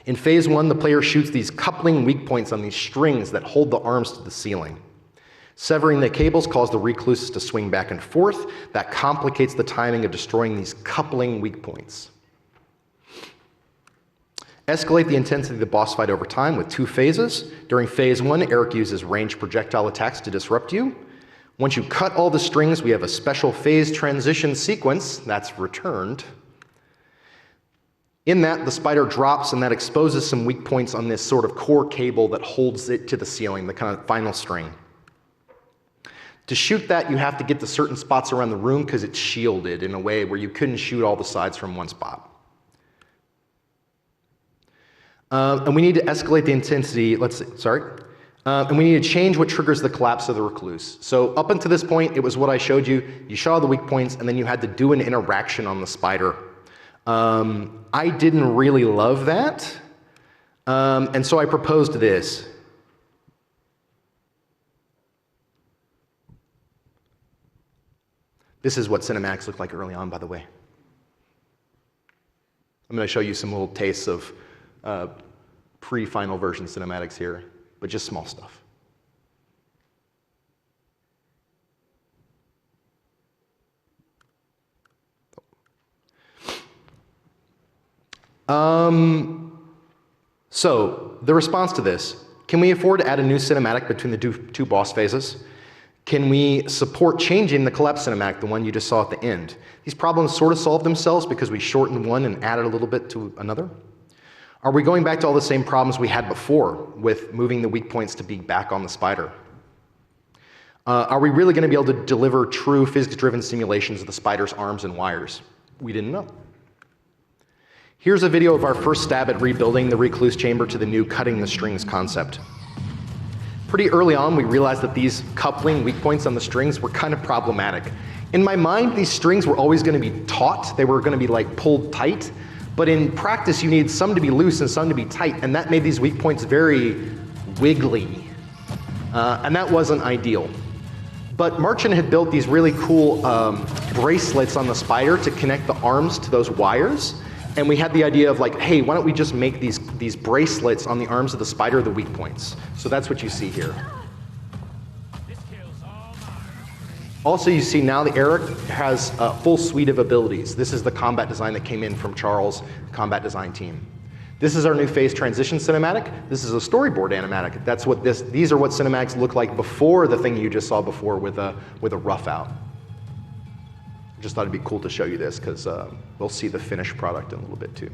In phase 1, the player shoots these coupling weak points on these strings that hold the arms to the ceiling. Severing the cables causes the Recluses to swing back and forth. That complicates the timing of destroying these coupling weak points. Escalate the intensity of the boss fight over time with 2 phases. During phase 1, Eric uses ranged projectile attacks to disrupt you. Once you cut all the strings, we have a special phase transition sequence that's returned. In that, the spider drops and that exposes some weak points on this sort of core cable that holds it to the ceiling, the kind of final string. To shoot that, you have to get to certain spots around the room because it's shielded in a way where you couldn't shoot all the sides from one spot. And we need to escalate the intensity, and we need to change what triggers the collapse of the Recluse. So up until this point, it was what I showed you. You saw the weak points, and then you had to do an interaction on the spider. I didn't really love that, and so I proposed this. This is what cinematics looked like early on, by the way. I'm going to show you some little tastes of pre-final version cinematics here, but just small stuff. So the response to this, can we afford to add a new cinematic between the two boss phases? Can we support changing the collapse cinematic, the one you just saw at the end? These problems sort of solve themselves because we shortened one and added a little bit to another. Are we going back to all the same problems we had before with moving the weak points to be back on the spider? Are we really going to be able to deliver true physics-driven simulations of the spider's arms and wires? We didn't know. Here's a video of our first stab at rebuilding the Recluse Chamber to the new cutting the strings concept. Pretty early on, we realized that these coupling weak points on the strings were kind of problematic. In my mind, these strings were always going to be taut. They were going to be like pulled tight. But in practice, you needed some to be loose and some to be tight, and that made these weak points very wiggly. And that wasn't ideal. But Marchand had built these really cool bracelets on the spider to connect the arms to those wires. And we had the idea of like, hey, why don't we just make these bracelets on the arms of the spider the weak points? So that's what you see here. Also, you see now the Eric has a full suite of abilities. This is the combat design that came in from Charles' combat design team. This is our new phase transition cinematic. This is a storyboard animatic. That's what these are what cinematics look like before the thing you just saw before with a rough out. I just thought it'd be cool to show you this because we'll see the finished product in a little bit too.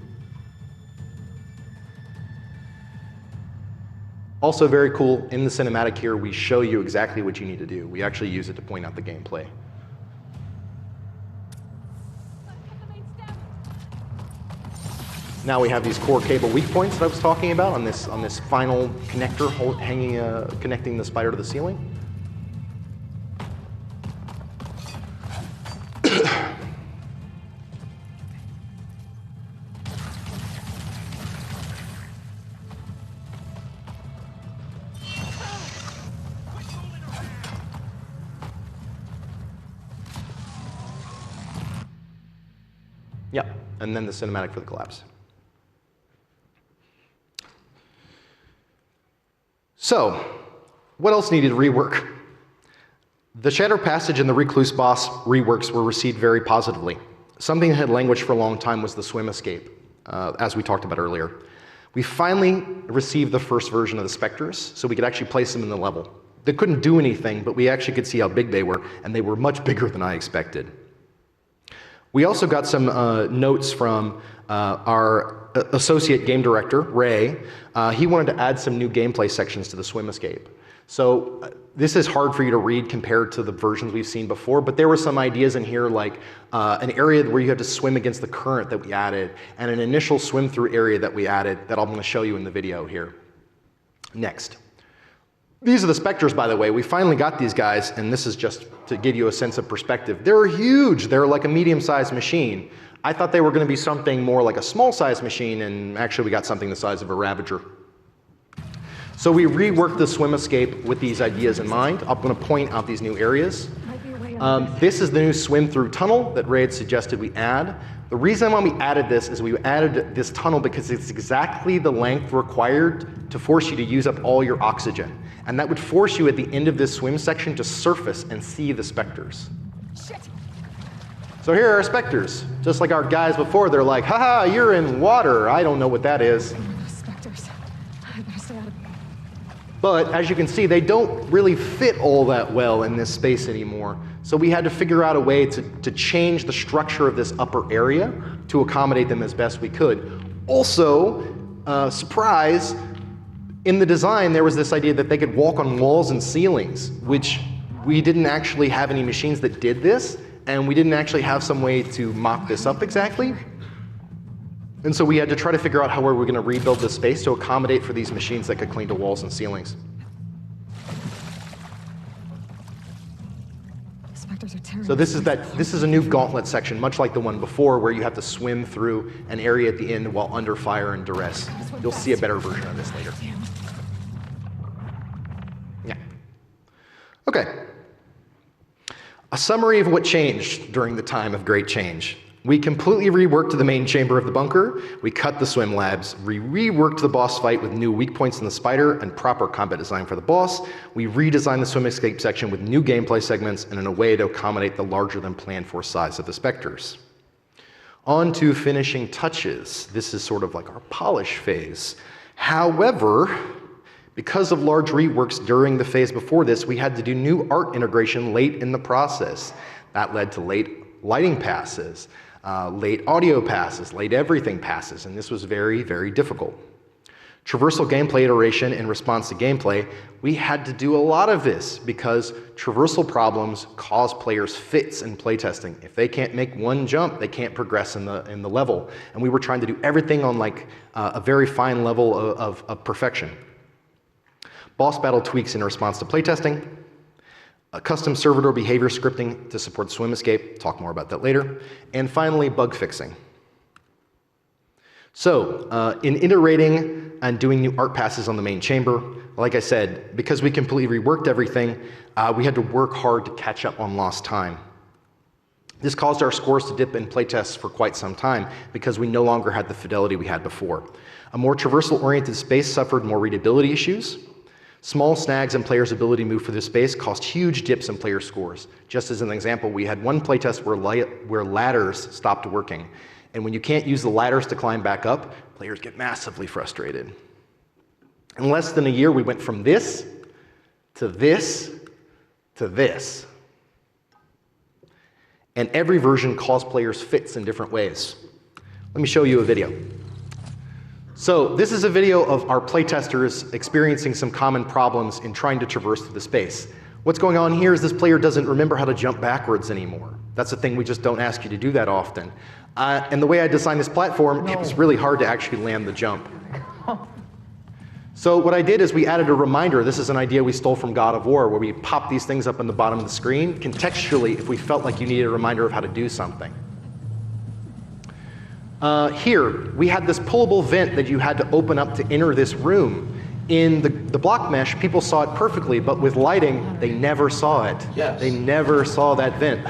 Also very cool, in the cinematic here, we show you exactly what you need to do. We actually use it to point out the gameplay. Now we have these core cable weak points that I was talking about on this final connector connecting the spider to the ceiling. Yeah, and then the cinematic for the collapse. So, what else needed rework? The Shadow Passage and the Recluse boss reworks were received very positively. Something that had languished for a long time was the swim escape, as we talked about earlier. We finally received the first version of the Specters, so we could actually place them in the level. They couldn't do anything, but we actually could see how big they were, and they were much bigger than I expected. We also got some notes from our associate game director, Ray. He wanted to add some new gameplay sections to the swim escape. So this is hard for you to read compared to the versions we've seen before, but there were some ideas in here like an area where you had to swim against the current that we added, and an initial swim through area that we added that I'm going to show you in the video here. Next. These are the Specters, by the way. We finally got these guys, and this is just to give you a sense of perspective. They're huge. They're like a medium-sized machine. I thought they were going to be something more like a small-sized machine, and actually we got something the size of a Ravager. So we reworked the swim escape with these ideas in mind. I'm going to point out these new areas. This is the new swim-through tunnel that Ray had suggested we add. The reason why we added this is we added this tunnel because it's exactly the length required to force you to use up all your oxygen. And that would force you at the end of this swim section to surface and see the Specters. Shit. So here are our Specters. Just like our guys before, they're like, haha, you're in water. I don't know what that is. Specters. I better stay out of here. But as you can see, they don't really fit all that well in this space anymore. So we had to figure out a way to change the structure of this upper area to accommodate them as best we could. Also, surprise, in the design there was this idea that they could walk on walls and ceilings, which we didn't actually have any machines that did this, and we didn't actually have some way to mock this up exactly. And so we had to try to figure out how we were going to rebuild this space to accommodate for these machines that could cling to walls and ceilings. Specters are terrible. So this is a new gauntlet section, much like the one before, where you have to swim through an area at the end while under fire and duress. You'll see a better version of this later. Yeah. Okay. A summary of what changed during the time of Great Change. We completely reworked the main chamber of the bunker, we cut the swim labs, we reworked the boss fight with new weak points in the spider and proper combat design for the boss, we redesigned the swim escape section with new gameplay segments and in a way to accommodate the larger than planned for size of the Specters. On to finishing touches. This is sort of like our polish phase. However, because of large reworks during the phase before this, we had to do new art integration late in the process. That led to late lighting passes, late audio passes, late everything passes, and this was very, very difficult. Traversal gameplay iteration in response to gameplay, we had to do a lot of this because traversal problems cause players fits in playtesting. If they can't make one jump, they can't progress in the level. And we were trying to do everything on like a very fine level of perfection. Boss battle tweaks in response to playtesting, a custom servitor behavior scripting to support swim escape, talk more about that later, and finally bug fixing. So in iterating and doing new art passes on the main chamber. Like I said, because we completely reworked everything, we had to work hard to catch up on lost time. This caused our scores to dip in playtests for quite some time because we no longer had the fidelity we had before. A more traversal-oriented space suffered more readability issues. Small snags in players' ability to move through the space caused huge dips in player scores. Just as an example, we had one playtest where ladders stopped working. And when you can't use the ladders to climb back up, players get massively frustrated. In less than a year, we went from this to this to this. And every version caused players fits in different ways. Let me show you a video. So this is a video of our playtesters experiencing some common problems in trying to traverse through the space. What's going on here is this player doesn't remember how to jump backwards anymore. That's the thing, we just don't ask you to do that often. And the way I designed this platform, it was really hard to actually land the jump. So what I did is we added a reminder. This is an idea we stole from God of War, where we pop these things up on the bottom of the screen contextually if we felt like you needed a reminder of how to do something. Here, we had this pullable vent that you had to open up to enter this room. In the block mesh, people saw it perfectly, but with lighting, they never saw it. Yes. They never saw that vent.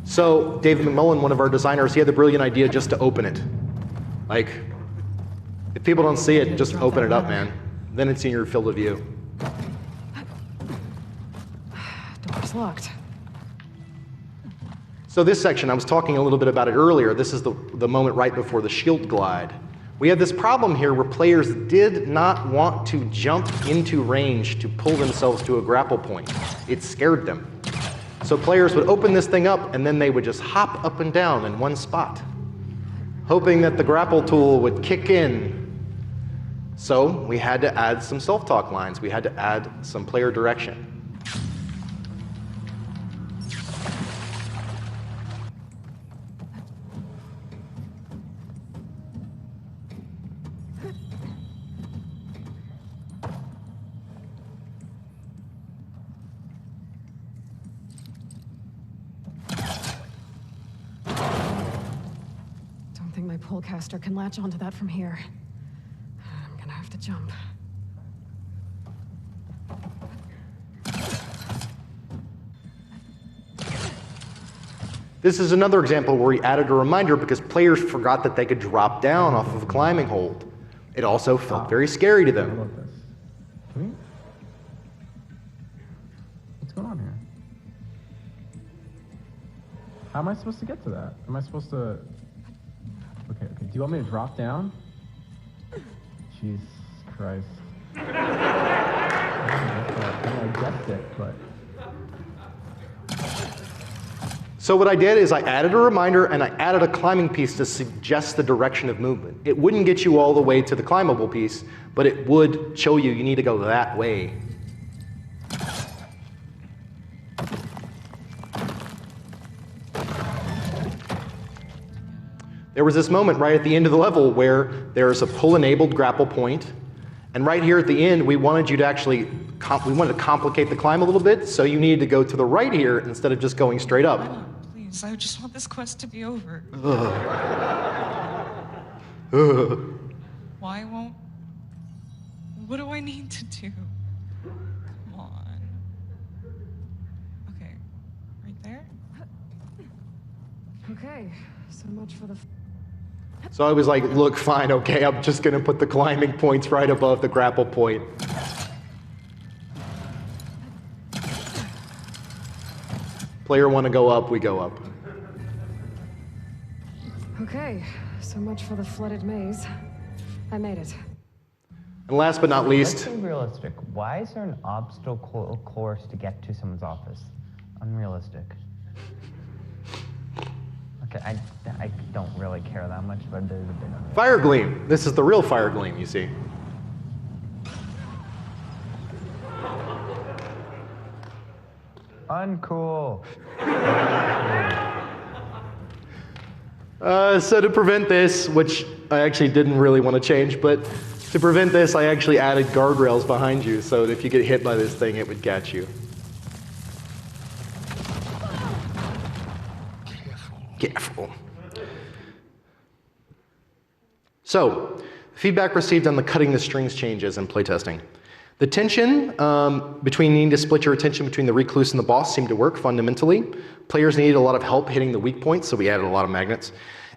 So David McMullen, one of our designers, he had the brilliant idea just to open it. Like, if people don't see it, just open it up, man. Then it's in your field of view. Door's locked. So this section, I was talking a little bit about it earlier. This is the moment right before the shield glide. We had this problem here where players did not want to jump into range to pull themselves to a grapple point. It scared them. So players would open this thing up and then they would just hop up and down in one spot, hoping that the grapple tool would kick in. So we had to add some self-talk lines. We had to add some player direction. Don't think my pullcaster can latch onto that from here. I'm gonna have to jump. This is another example where we added a reminder because players forgot that they could drop down off of a climbing hold. It also felt very scary to How them. about this? Can we? What's going on here? How am I supposed to get to that? Am I supposed to? Okay. Do you want me to drop down? Jesus Christ. I guessed it, but. So what I did is I added a reminder and I added a climbing piece to suggest the direction of movement. It wouldn't get you all the way to the climbable piece, but it would show you need to go that way. There was this moment right at the end of the level where there's a pull-enabled grapple point, and right here at the end, we wanted you to actually, we wanted to complicate the climb a little bit, so you needed to go to the right here instead of just going straight up. Please, I just want this quest to be over. Why won't... What do I need to do? Come on. Okay, right there? Okay, so much for the... So I was like, look, fine, okay, I'm just gonna put the climbing points right above the grapple point. Player want to go up, we go up. Okay, so much for the flooded maze. I made it. And last but not least, Let's be realistic. Why is there an obstacle course to get to someone's office? Unrealistic. Okay, I don't really care that much, but there's a bit of it. Fire Gleam. This is the real Fire Gleam, you see. Uncool. So to prevent this, which I actually didn't really want to change, but to prevent this, I actually added guardrails behind you so that if you get hit by this thing, it would catch you. Careful. So, feedback received on the cutting the strings changes in playtesting. The tension between needing to split your attention between the recluse and the boss seemed to work fundamentally. Players needed a lot of help hitting the weak points, so we added a lot of magnets.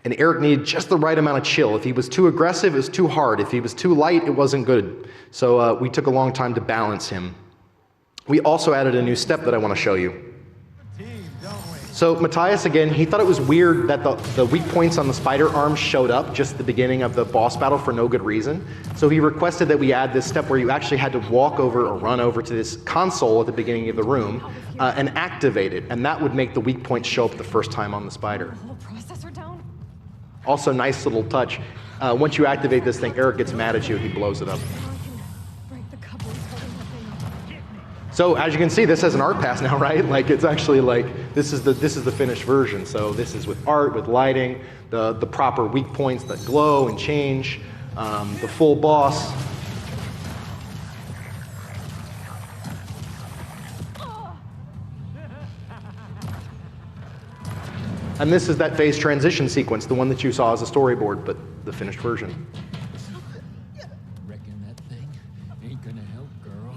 And Eric needed just the right amount of chill. If he was too aggressive, it was too hard. If he was too light, it wasn't good. So we took a long time to balance him. We also added a new step that I want to show you. So Matthias, again, he thought it was weird that the weak points on the spider arms showed up just at the beginning of the boss battle for no good reason. So he requested that we add this step where you actually had to walk over or run over to this console at the beginning of the room and activate it. And that would make the weak points show up the first time on the spider. Whole processor down? Also, nice little touch. Once you activate this thing, Eric gets mad at you and he blows it up. Now I can break the couplings holding that thing up. So as you can see, this has an art pass now, right? Like it's actually like, this is the finished version. So this is with art, with lighting, the proper weak points that glow and change, the full boss. And this is that phase transition sequence, the one that you saw as a storyboard, but the finished version. Reckon that thing ain't gonna help, girl.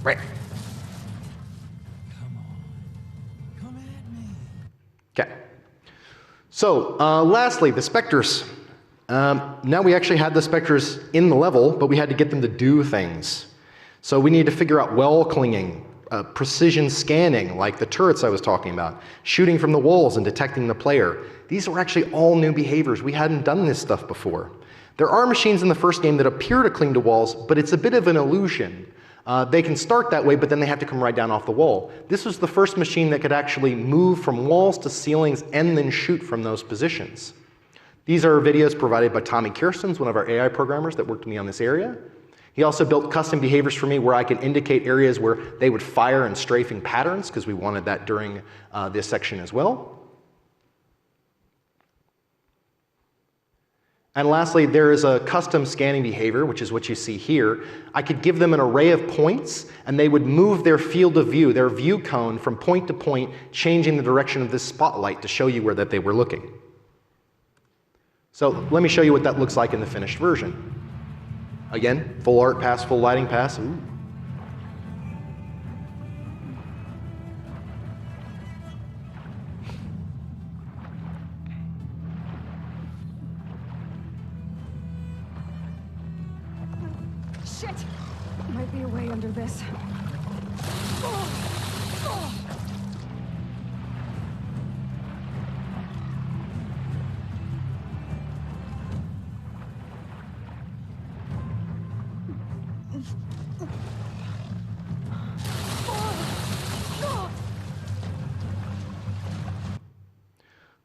Right. Come on. Come at me. Okay. So lastly, the Specters. Now we actually had the Specters in the level, but we had to get them to do things. So we need to figure out well clinging, precision scanning, like the turrets I was talking about, shooting from the walls and detecting the player. These were actually all new behaviors. We hadn't done this stuff before. There are machines in the first game that appear to cling to walls, but it's a bit of an illusion. They can start that way, but then they have to come right down off the wall. This was the first machine that could actually move from walls to ceilings and then shoot from those positions. These are videos provided by Tommy Kirstens, one of our AI programmers that worked with me on this area. He also built custom behaviors for me where I can indicate areas where they would fire in strafing patterns, because we wanted that during this section as well. And lastly, there is a custom scanning behavior, which is what you see here. I could give them an array of points, and they would move their field of view, their view cone, from point to point, changing the direction of this spotlight to show you where that they were looking. So let me show you what that looks like in the finished version. Again, full art pass, full lighting pass. Ooh. Shit! Might be a way under this.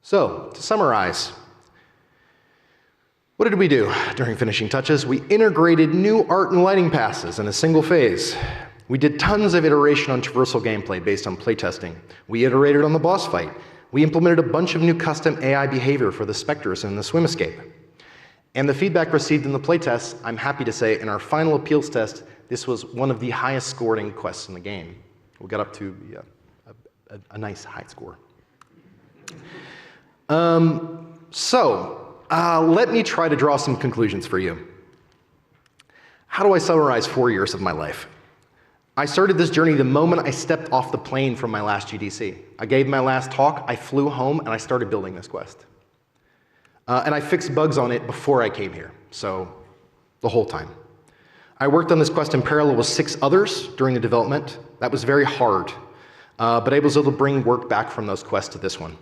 So, to summarize, what did we do during finishing touches? We integrated new art and lighting passes in a single phase. We did tons of iteration on traversal gameplay based on playtesting. We iterated on the boss fight. We implemented a bunch of new custom AI behavior for the Specters in the swim escape. And the feedback received in the playtests, I'm happy to say, in our final appeals test, this was one of the highest scoring quests in the game. We got up to a nice high score. Let me try to draw some conclusions for you. How do I summarize 4 years of my life? I started this journey the moment I stepped off the plane from my last GDC. I gave my last talk, I flew home, and I started building this quest. And I fixed bugs on it before I came here, so the whole time. I worked on this quest in parallel with 6 others during the development. That was very hard, but I was able to bring work back from those quests to this one.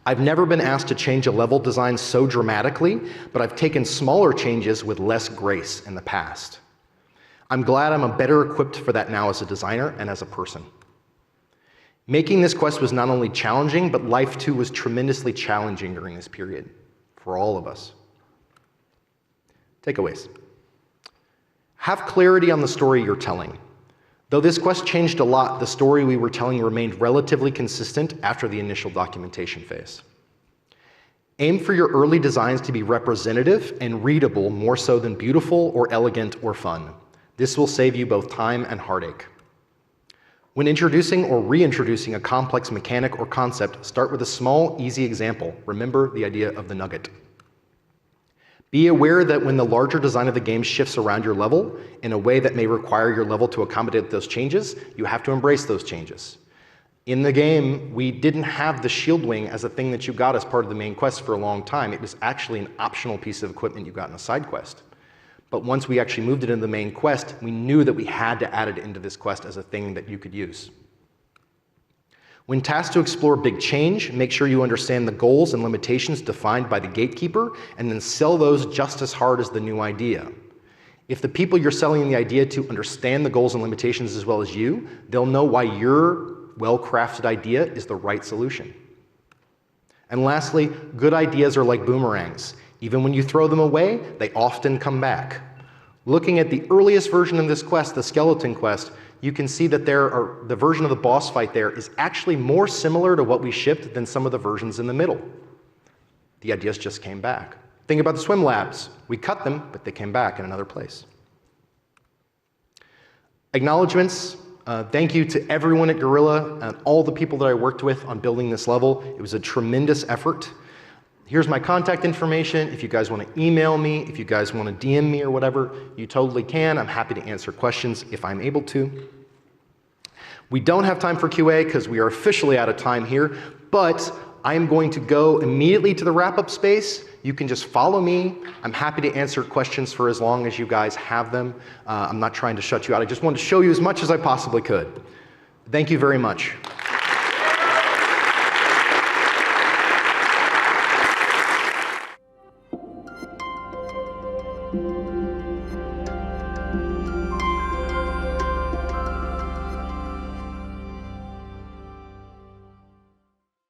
I've never been asked to change a level design so dramatically, but I've taken smaller changes with less grace in the past. I'm glad I'm better equipped for that now as a designer and as a person. Making this quest was not only challenging, but life too was tremendously challenging during this period for all of us. Takeaways. Have clarity on the story you're telling. Though this quest changed a lot, the story we were telling remained relatively consistent after the initial documentation phase. Aim for your early designs to be representative and readable more so than beautiful or elegant or fun. This will save you both time and heartache. When introducing or reintroducing a complex mechanic or concept, start with a small, easy example. Remember the idea of the nugget. Be aware that when the larger design of the game shifts around your level in a way that may require your level to accommodate those changes, you have to embrace those changes. In the game, we didn't have the shield wing as a thing that you got as part of the main quest for a long time. It was actually an optional piece of equipment you got in a side quest. But once we actually moved it into the main quest, we knew that we had to add it into this quest as a thing that you could use. When tasked to explore big change, make sure you understand the goals and limitations defined by the gatekeeper, and then sell those just as hard as the new idea. If the people you're selling the idea to understand the goals and limitations as well as you, they'll know why your well-crafted idea is the right solution. And lastly, good ideas are like boomerangs. Even when you throw them away, they often come back. Looking at the earliest version of this quest, the skeleton quest, you can see that the version of the boss fight there is actually more similar to what we shipped than some of the versions in the middle. The ideas just came back. Think about the swim labs. We cut them, but they came back in another place. Acknowledgements. Thank you to everyone at Guerrilla and all the people that I worked with on building this level. It was a tremendous effort. Here's my contact information. If you guys want to email me, if you guys want to DM me or whatever, you totally can. I'm happy to answer questions if I'm able to. We don't have time for QA because we are officially out of time here, but I am going to go immediately to the wrap-up space. You can just follow me. I'm happy to answer questions for as long as you guys have them. I'm not trying to shut you out. I just wanted to show you as much as I possibly could. Thank you very much.